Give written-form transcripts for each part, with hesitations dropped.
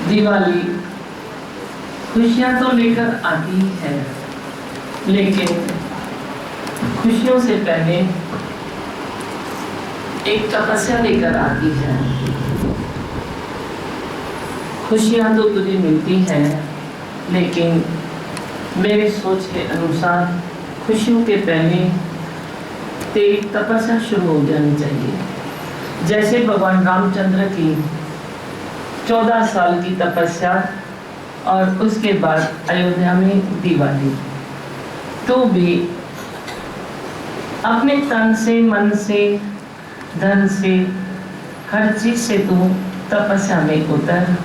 दिवाली खुशियां तो लेकर आती है, लेकिन खुशियों से पहले एक तपस्या लेकर आती है। खुशियां तो तुझे मिलती हैं, लेकिन मेरी सोच के अनुसार खुशियों के पहले तेरी तपस्या शुरू हो जानी चाहिए। जैसे भगवान रामचंद्र की 14 साल की तपस्या और उसके बाद अयोध्या में दिवाली, तो भी अपने तन से, मन से, धन से, हर चीज से तू तपस्या में उतर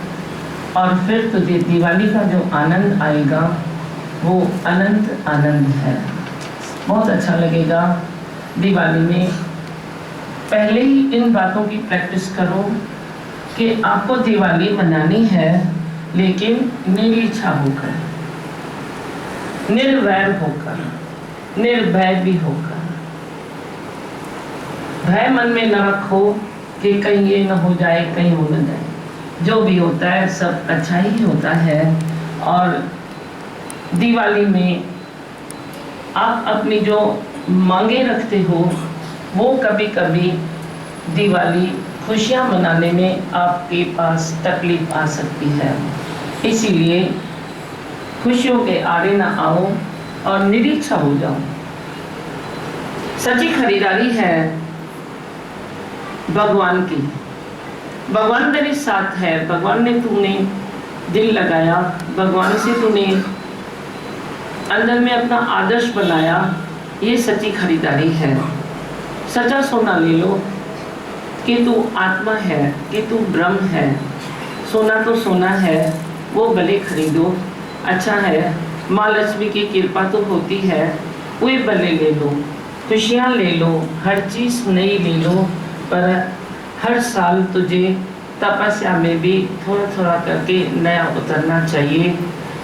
और फिर तुझे दिवाली का जो आनंद आएगा वो अनंत आनंद है। बहुत अच्छा लगेगा दिवाली में। पहले ही इन बातों की प्रैक्टिस करो कि आपको दिवाली मनानी है, लेकिन निरीच्छा होकर, निर्वैर होकर, निर्भय भी होकर। भय मन में न रखो कि कहीं ये न हो जाए, कहीं हो न जाए। जो भी होता है सब अच्छा ही होता है। और दिवाली में आप अपनी जो मांगे रखते हो वो कभी कभी दिवाली खुशियां मनाने में आपके पास तकलीफ आ सकती है। इसीलिए खुशियों के आड़े ना आओ और निरीक्षा हो जाओ। सच्ची खरीदारी है भगवान की। भगवान मेरे साथ है, भगवान ने तूने दिल लगाया, भगवान से तूने अंदर में अपना आदर्श बनाया, ये सच्ची खरीदारी है। सच्चा सोना ले लो कि तू आत्मा है, कि तू ब्रह्म है। सोना तो सोना है, वो भले खरीदो, अच्छा है। माँ लक्ष्मी की कृपा तो होती है, वे भले ले लो, खुशियाँ ले लो, हर चीज़ नई ले लो। पर हर साल तुझे तपस्या में भी थोड़ा थोड़ा करके नया उतरना चाहिए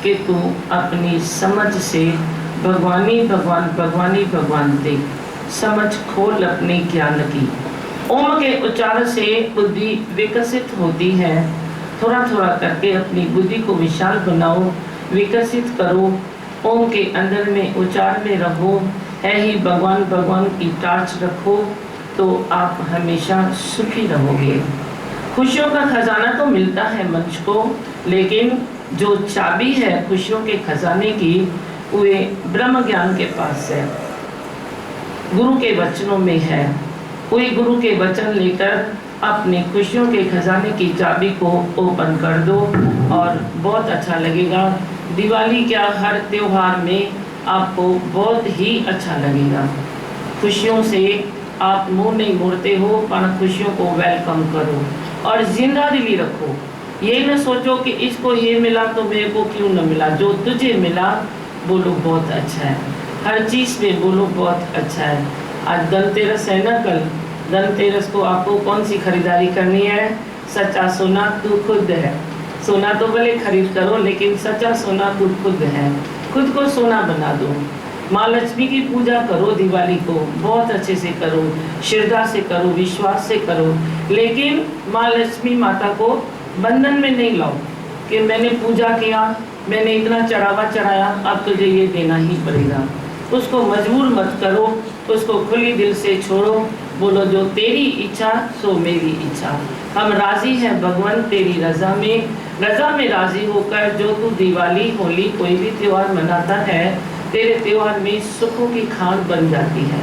कि तू अपनी समझ से भगवानी भगवान, भगवानी भगवान दे। समझ खोल अपने ज्ञान की, ओम के उच्चारण से बुद्धि विकसित होती है। थोड़ा थोड़ा करके अपनी बुद्धि को विशाल बनाओ, विकसित करो। ओम के अंदर में उच्चारण में रहो, है ही भगवान, भगवान की टार्च रखो तो आप हमेशा सुखी रहोगे। खुशियों का खजाना तो मिलता है मनुष्य को, लेकिन जो चाबी है खुशियों के खजाने की, वे ब्रह्म ज्ञान के पास है, गुरु के वचनों में है। कोई गुरु के वचन लेकर अपने खुशियों के खजाने की चाबी को ओपन कर दो और बहुत अच्छा लगेगा। दिवाली क्या, हर त्योहार में आपको बहुत ही अच्छा लगेगा। खुशियों से आप मुंह नहीं मोड़ते हो, पर खुशियों को वेलकम करो और जिंदा दिली रखो। ये न सोचो कि इसको ये मिला तो मेरे को क्यों न मिला। जो तुझे मिला बोलो बहुत अच्छा है, हर चीज़ में बोलो बहुत अच्छा है। आज धनतेरस है ना, कल धनतेरस को आपको कौन सी खरीदारी करनी है? सच्चा सोना तू खुद है। सोना तो भले खरीद करो, लेकिन सच्चा सोना तू खुद है। खुद को सोना बना दो। माँ लक्ष्मी की पूजा करो, दिवाली को बहुत अच्छे से करो, श्रद्धा से करो, विश्वास से करो, लेकिन माँ लक्ष्मी माता को बंधन में नहीं लाओ कि मैंने पूजा किया, मैंने इतना चढ़ावा चढ़ाया, अब तुझे ये देना ही पड़ेगा। उसको मजबूर मत करो, उसको खुली दिल से छोड़ो। बोलो जो तेरी इच्छा सो मेरी इच्छा। हम राजी हैं भगवान तेरी रजा में राजी होकर। जो तू दिवाली, होली, कोई भी त्योहार मनाता है, तेरे त्योहार में सुखों की खान बन जाती है।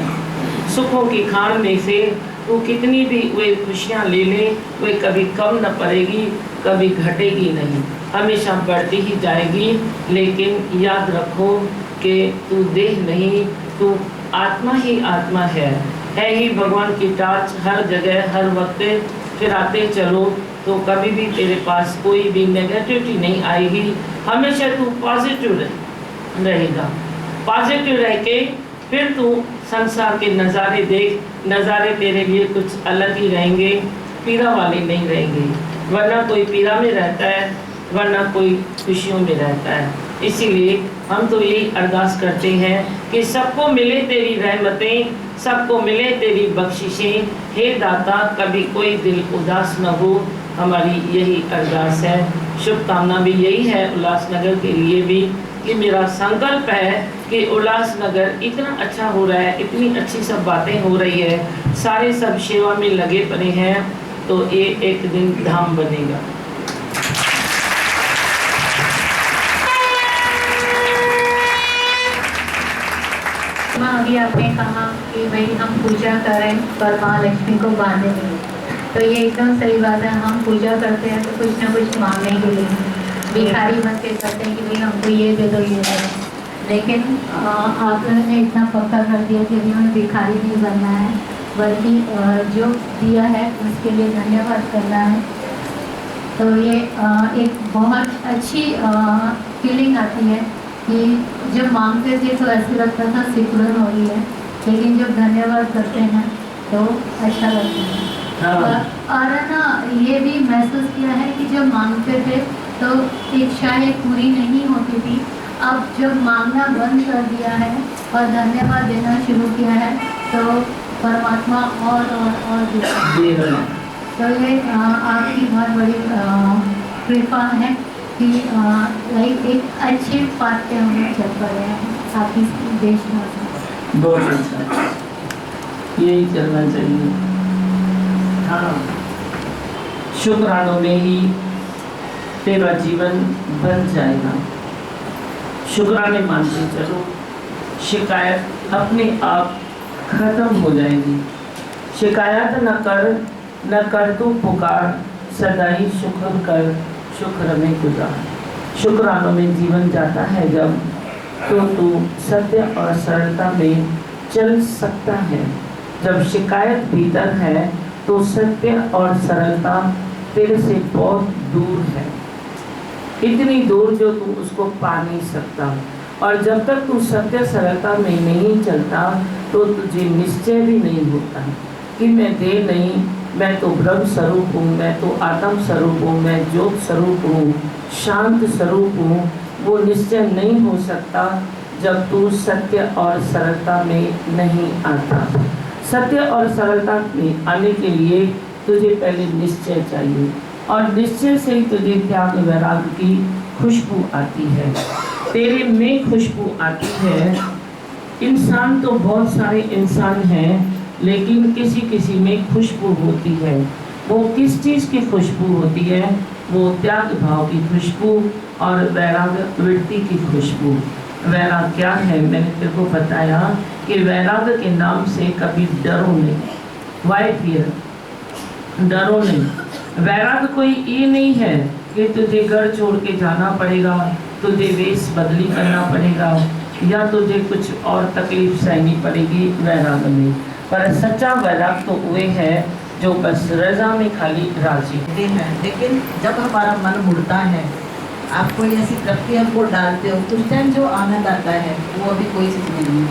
सुखों की खान में से तू कितनी भी वे खुशियाँ ले ले, वे कभी कम न पड़ेगी, कभी घटेगी नहीं, हमेशा बढ़ती ही जाएगी। लेकिन याद रखो कि तू देह नहीं, तू आत्मा ही आत्मा है ही भगवान की टार्च हर जगह हर वक्त फिराते चलो तो कभी भी तेरे पास कोई भी नेगेटिविटी नहीं आएगी। हमेशा तू पॉजिटिव रहेगा। पॉजिटिव रह के फिर तू संसार के नज़ारे देख, नज़ारे तेरे लिए कुछ अलग ही रहेंगे, पीड़ा वाले नहीं रहेंगे। वरना कोई पीड़ा में रहता है, वरना कोई खुशियों में रहता है। इसीलिए हम तो यही अरदास करते हैं कि सबको मिले तेरी रहमतें, सबको मिले तेरी बख्शिशें। हे दाता, कभी कोई दिल उदास न हो, हमारी यही अरदास है। शुभकामना भी यही है उल्लासनगर के लिए भी कि मेरा संकल्प है कि उल्लासनगर इतना अच्छा हो रहा है, इतनी अच्छी सब बातें हो रही है, सारे सब सेवा में लगे पड़े हैं, तो ये एक दिन धाम बनेगा। अभी आपने कहा कि भाई हम पूजा करें पर माँ लक्ष्मी को बांधे नहीं, तो ये एकदम सही बात है। हम पूजा करते हैं तो कुछ ना कुछ मांगने के लिए, भिखारी बन के करते हैं कि भाई हमको ये दे दो ये दे दो, लेकिन आपने इतना पक्का कर दिया कि हमें भिखारी नहीं बनना है, बल्कि जो दिया है उसके लिए धन्यवाद करना है। तो ये एक बहुत अच्छी फीलिंग आती है कि जब मांगते थे तो ऐसे लगता था सिकुड़न हो रही है, लेकिन जब धन्यवाद करते हैं तो अच्छा लगता है। और ना ये भी महसूस किया है कि जब मांगते थे तो इच्छाएं पूरी नहीं होती थी, अब जब मांगना बंद कर दिया है और धन्यवाद देना शुरू किया है तो परमात्मा और देता है। तो ये आपकी बहुत बड़ी कृपा है कि लाइक एक अच्छे बात पे हम लोग चल पा रहे हैं आपकी देश में। बहुत अच्छा, यही चलना चाहिए। हाँ, शुक्रानों में ही तेरा जीवन बन जाएगा। शुक्राने मानते चलो, शिकायत अपने आप खत्म हो जाएगी। शिकायत न कर तू पुकार, सदा ही शुक्र कर, शुक्र में गुजार। शुक्रानों में जीवन जाता है जब, तो तू सत्य और सरलता में चल सकता है। जब शिकायत भीतर है तो सत्य और सरलता तेरे से बहुत दूर है, इतनी दूर जो तू उसको पा नहीं सकता। और जब तक तू सत्य सरलता में नहीं चलता तो तुझे निश्चय भी नहीं होता कि मैं देह नहीं, मैं तो ब्रह्म स्वरूप हूँ, मैं तो आत्म स्वरूप हूँ, मैं ज्योत स्वरूप हूँ, शांत स्वरूप हूँ। वो निश्चय नहीं हो सकता जब तू सत्य और सरलता में नहीं आता। सत्य और सरलता में आने के लिए तुझे पहले निश्चय चाहिए, और निश्चय से ही तुझे त्याग वैराग्य की खुशबू आती है, तेरे में खुशबू आती है। इंसान तो बहुत सारे इंसान हैं, लेकिन किसी किसी में खुशबू होती है। वो किस चीज़ की खुशबू होती है? वो त्याग भाव की खुशबू और वैराग्य वृत्ति की खुशबू। वैराग्य क्या है? मैंने तेरे को बताया कि वैराग्य के नाम से कभी डरो नहीं। Why fear? डरो नहीं। वैराग्य कोई ये नहीं है कि तुझे घर छोड़ के जाना पड़ेगा, तुझे वेश बदली करना पड़ेगा, या तुझे कुछ और तकलीफ सहनी पड़ेगी वैराग्य में। पर सच्चा वैराग्य तो वे है जो बस रजा में खाली राजी है। लेकिन जब हमारा मन मुड़ता है, आप कोई ऐसी प्रक्रिया को डालते हो, उस टाइम जो आनंद आता है वो अभी कोई चीज़ नहीं है।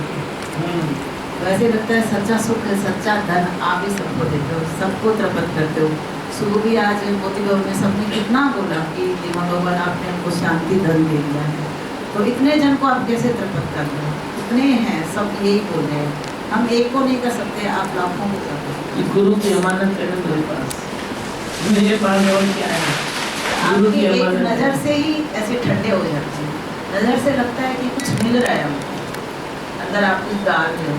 तो ऐसे लगता है सच्चा सुख है, सच्चा धन आप ही सबको देते हो, सबको तृप्त करते हो। सुबह भी आज मोती बाबू ने सबने कितना बोला कि दिमाग भगवान आपने हमको शांति धन दे दिया है, तो इतने जन को आप कैसे तृप्त कर रहे हो? इतने हैं, सब यही बोल रहे हैं। हम एक को नहीं कर सकते, आप लाखों को कर सकते हो। गुरु की अमानत है मेरे पास, मेरे पास और क्या है? गुरु आपकी की एक अमानत नज़र से ही ऐसे ठंडे हो जाते हैं। नज़र से लगता है कि कुछ मिल रहा है हमको, अंदर आप कुछ डाल रहे हो,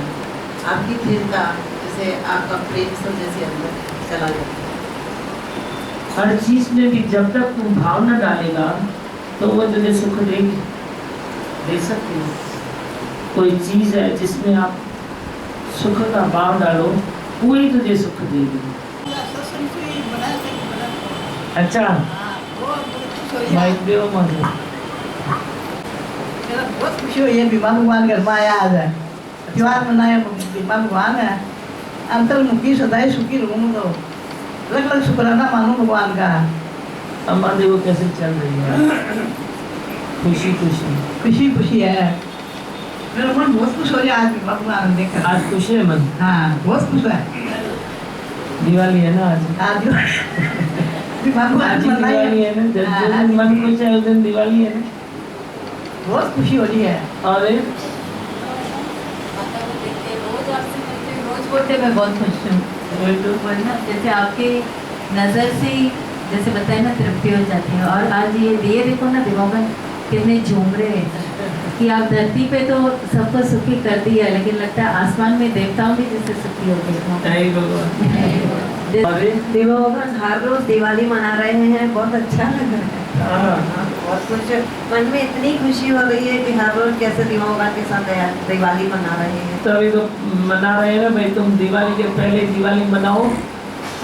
आपकी स्थिरता जैसे आपका प्रेम सब जैसे अंदर चला जाता है। हर चीज में भी जब तक तू भाव न डालेगा तो वो तुझे सुख देगी, दे सकती है। कोई चीज है जिसमें आप सुख का भाव डालो, पूरी तुझे सुख देगी। अच्छा, माइक दे मुझे। बहुत खुशी हुई है, बीमा भगवान घर में आया आज है, त्योहार मनाया, बीमा भगवान है। अंतर्मुखी सदाई सुखी रहूँ, तो अलग अलग शुक्राना मानो भगवान का। अम्मा देखो कैसे चल रही है, खुशी खुशी खुशी खुशी है, मेरा मन बहुत खुश हो रहा है आज बीमा भगवान देखकर। आज खुश है मन? हाँ, बहुत खुश है। दिवाली है ना आज? आज बीमा आज भगवान ही मनाई दिवाली है ना, जिस हाँ, दिन मन खुश है उस दिन दिवाली है ना। बहुत खुशी हो रही है। और रोज बोलते मैं बहुत खुश हूँ, वही तो वरना जैसे आपके नज़र से ही जैसे बताए ना तृप्ति हो जाती है। और आज ये देखो ना दिमाग कितने झूम रहे हैं कि आप धरती पे तो सबको सुखी कर दिया, लेकिन लगता है आसमान में देवताओं भी जैसे सुखी हो गए। जय भगवान। अरे देवा भगवान हर रोज दिवाली मना रहे हैं, बहुत अच्छा लग रहा है। हाँ, बहुत कुछ मन में इतनी खुशी हो रही है कि हर रोज कैसे दिवा भगवान के साथ दिवाली मना रहे हैं। तो अभी तो मना रहे हैं ना भाई, तुम दिवाली के पहले दिवाली मनाओ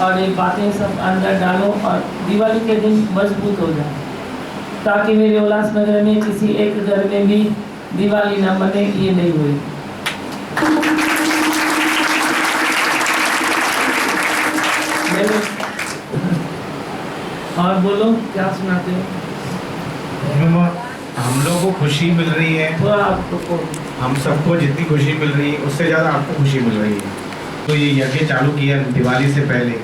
और ये बातें सब अंदर डालो और दिवाली के दिन मजबूत हो जाए, ताकि मेरे उल्लासनगर में किसी एक घर में भी दिवाली न मने, ये नहीं हुई। और बोलो क्या सुनाते हो? हम लोग को खुशी मिल रही है, वो आपको हम सबको जितनी खुशी मिल रही है उससे ज़्यादा आपको खुशी मिल रही है। तो ये यज्ञ चालू किया दिवाली से पहले,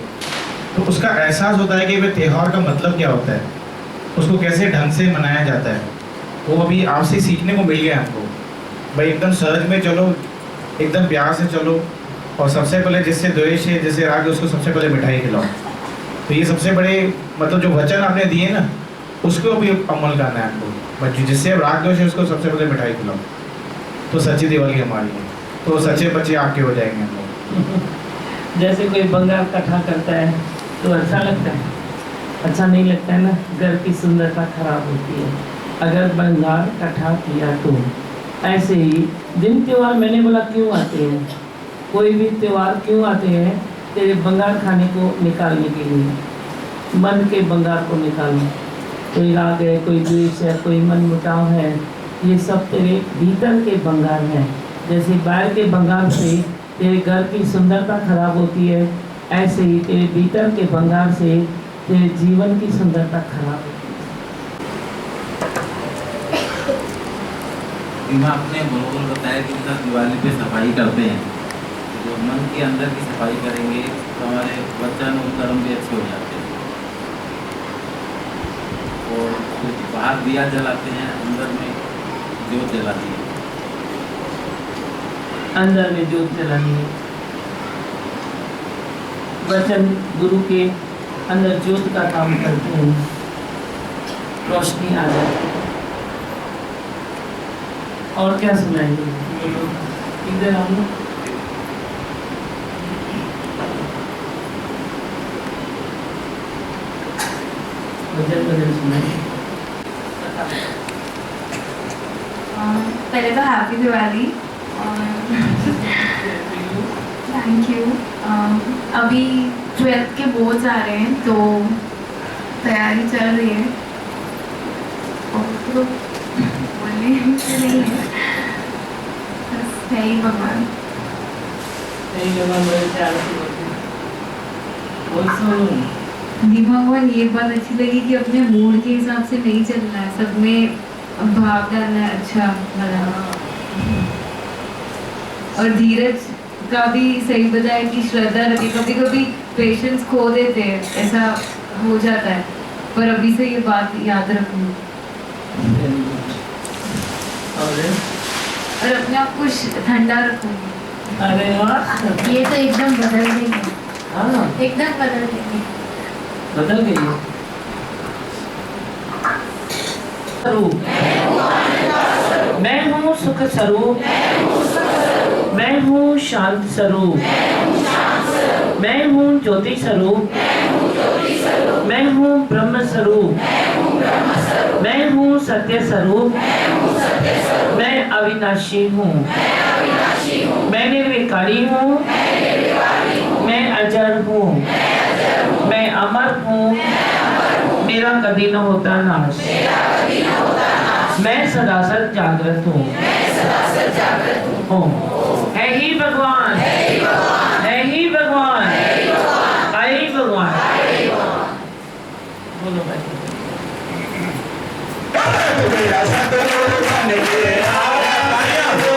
तो उसका एहसास होता है कि वह त्यौहार का मतलब क्या होता है, उसको कैसे ढंग से मनाया जाता है। वो अभी आपसे सीखने को मिल गया हमको भाई, एकदम सहज में चलो, एकदम प्यार से चलो, और सबसे पहले जिससे द्वेष है, जिससे राग है, उसको सबसे पहले मिठाई खिलाओ। तो ये सबसे बड़े मतलब जो वचन आपने दिए ना, उसको भी अमल करना है आपको। बच्चे जिससे राग दोष है उसको सबसे पहले मिठाई खिलाओ, तो सच्ची दिवाली हमारी है, तो सच्चे बच्चे आपके हो जाएंगे हम लोग। जैसे कोई बंगाल कथा करता है तो अच्छा लगता है? अच्छा नहीं लगता है ना, घर की सुंदरता खराब होती है अगर बंगाल कथा किया तो। ऐसे ही दिन त्योहार मैंने बोला क्यों आते हैं, कोई भी त्योहार क्यों आते हैं? तेरे बंगाल खाने को निकालने के लिए, मन के बंगाल को निकालने। कोई राग है, कोई द्वेष है, कोई मन मुटाव है, ये सब तेरे भीतर के बंगाल हैं। जैसे बाहर के बंगाल से तेरे घर की सुंदरता खराब होती है, ऐसे ही तेरे भीतर के बंगाल से तेरे जीवन की सुंदरता खराब होती है। आपने बरोबर बताया कि सर दिवाली पे सफाई करते हैं, जो मन के अंदर की सफाई करेंगे तो हमारे वचन और कर्म भी अच्छे हो जाते हैं। और कुछ बाहर दिया जलाते हैं, अंदर में ज्योत जलाती है। अंदर में ज्योत जलानी है। वचन गुरु के अंदर ज्योत का काम करते हैं, रोशनी आ जाती है। और क्या सुनाएंगे? इधर हम भजन सुनाएंगे। पहले तो हैप्पी दिवाली थैंक यू। अभी 12th के बोर्ड्स आ रहे हैं तो तैयारी चल रही है और तो बोलने से नहीं है, बस है ही भगवान। दी भगवान ये बात अच्छी लगी कि अपने मूड के हिसाब से नहीं चलना है, सब में भाव डालना है, अच्छा लगा। और धीरज का भी सही बताया कि श्रद्धा रखे, कभी कभी पेशेंस खो देते हैं, ऐसा हो जाता है, पर अभी से ये बात याद रखूँ और अपने आप को ठंडा रखूँ। अरे वाह, ये तो एकदम बदल देंगे, हाँ एकदम बदल देंगे। बदल गई है। स्वरूप मैं हूँ सुख स्वरूप, मैं हूँ शांत स्वरूप, मैं हूँ ज्योति स्वरूप, मैं हूँ ब्रह्म स्वरूप, मैं हूँ सत्य स्वरूप, मैं अविनाशी हूँ, मैं निर्विकारी हूँ, मैं अजर हूँ, मैं अमर हूँ, मेरा कभी न होता नाश, मैं सदासत जागृत हूँ। है ही भगवान, है ही भगवान, है ही भगवान। बोलो भाई। मेरा सतगुरु बन के आया हो,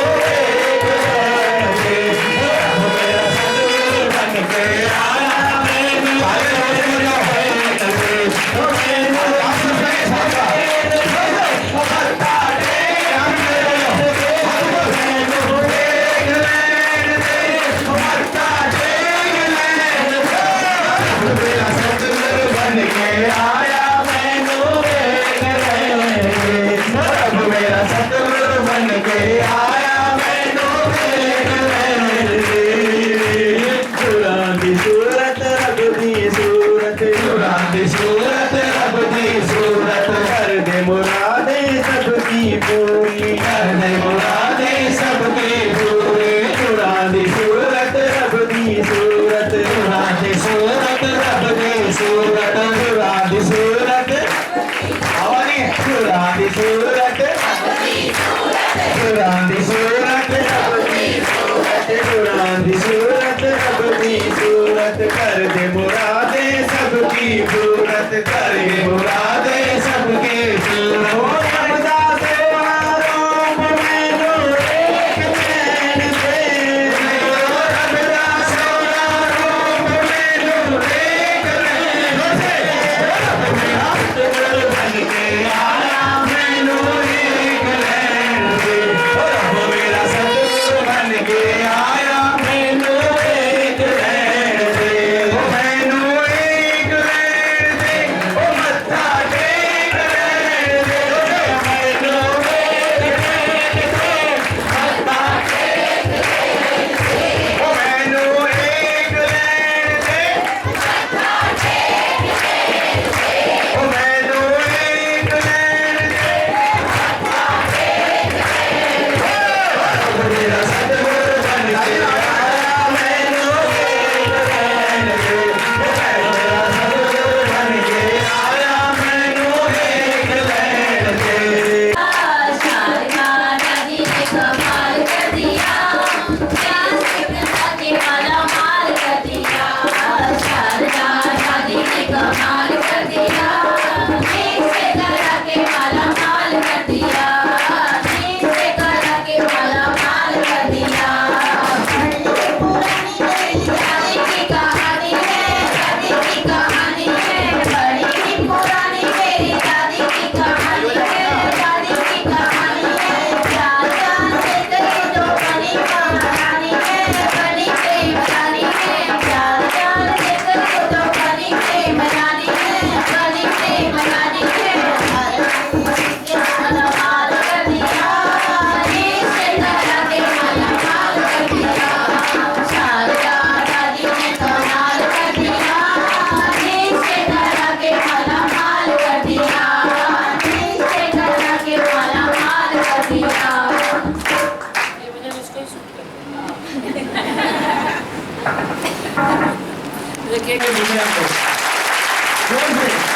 मेरा सतगुरु बन के आया सूरत रब दी सूरत कर दे मुरादे सबकी पूरी, कर दे मुरादे सबकी पूरी। चुरा दी सूरत रब दी सूरत, चुरा दी सूरत रब दी सूरत, चुरा दी सूरत और चुरा दी सूरत, चुरा दी सूरत रब दी सूरत, चुरा दी सूरत रब दी सूरत कर दे मुरादे सबकी पूरत, कर दे मुरादे सबकी पूरत। रखेंगे विषय को जोर से